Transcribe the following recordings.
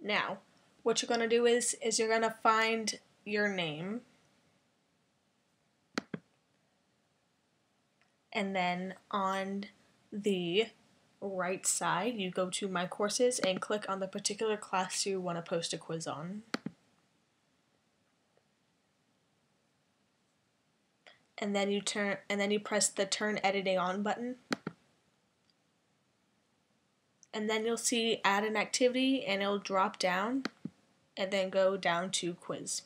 Now, what you're going to do is you're going to find your name, and then on the right side you go to My Courses and click on the particular class you want to post a quiz on. And then you press the Turn Editing On button. And then you'll see Add an Activity, and it'll drop down and then go down to Quiz.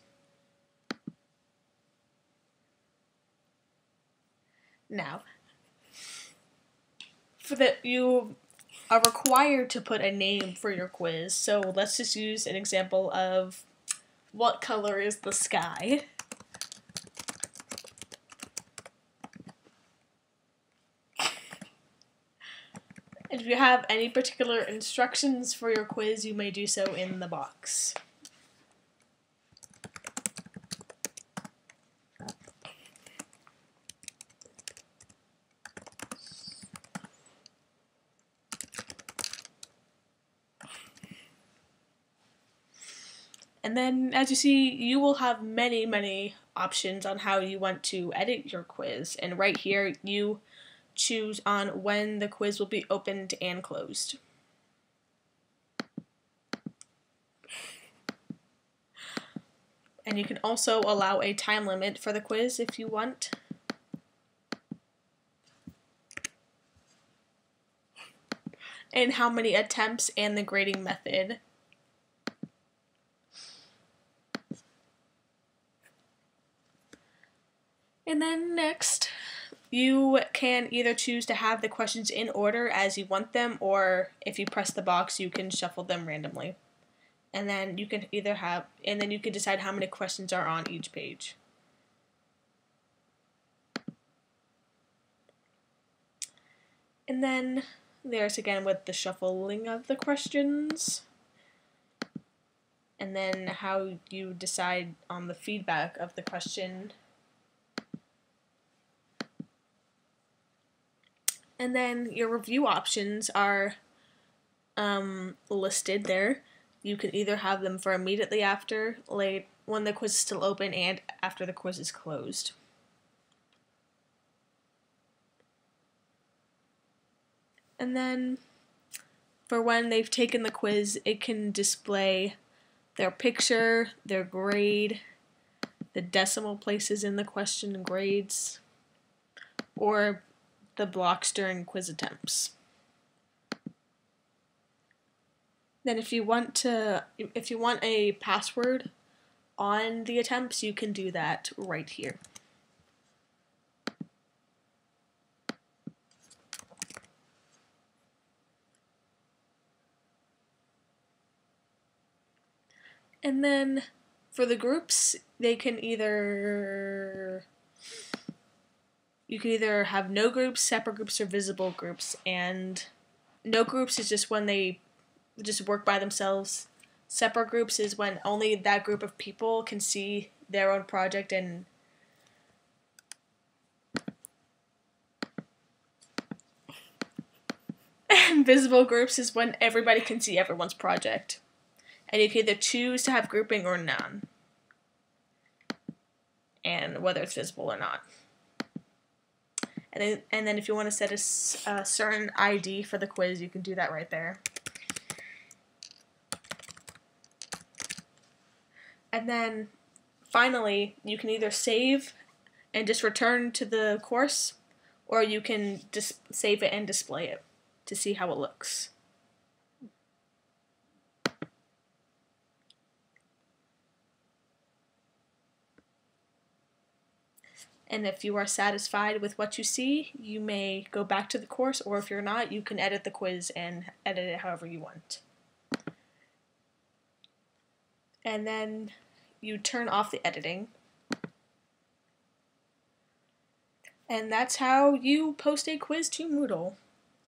Now, you are required to put a name for your quiz, so let's just use an example of what color is the sky. And if you have any particular instructions for your quiz, you may do so in the box. And then, as you see, you will have many options on how you want to edit your quiz. And right here, you choose on when the quiz will be opened and closed. And you can also allow a time limit for the quiz if you want. And how many attempts and the grading method. And then next, you can either choose to have the questions in order as you want them, or if you press the box, you can shuffle them randomly. And then you can you can decide how many questions are on each page. And then there's again with the shuffling of the questions. And then how you decide on the feedback of the question. And then your review options are listed there. You can either have them for immediately after, late when the quiz is still open, and after the quiz is closed. And then for when they've taken the quiz, it can display their picture, their grade, the decimal places in the question and grades, or the blocks during quiz attempts. Then if you want a password on the attempts, you can do that right here. And then for the groups, you can either have no groups, separate groups, or visible groups. And no groups is just when they just work by themselves. Separate groups is when only that group of people can see their own project, and visible groups is when everybody can see everyone's project. And you can either choose to have grouping or none, and whether it's visible or not. And then if you want to set a certain ID for the quiz, you can do that right there. And then finally, you can either save and just return to the course, or you can just save it and display it to see how it looks. And if you are satisfied with what you see, you may go back to the course, or if you're not, you can edit the quiz and edit it however you want. And then you turn off the editing. And that's how you post a quiz to Moodle.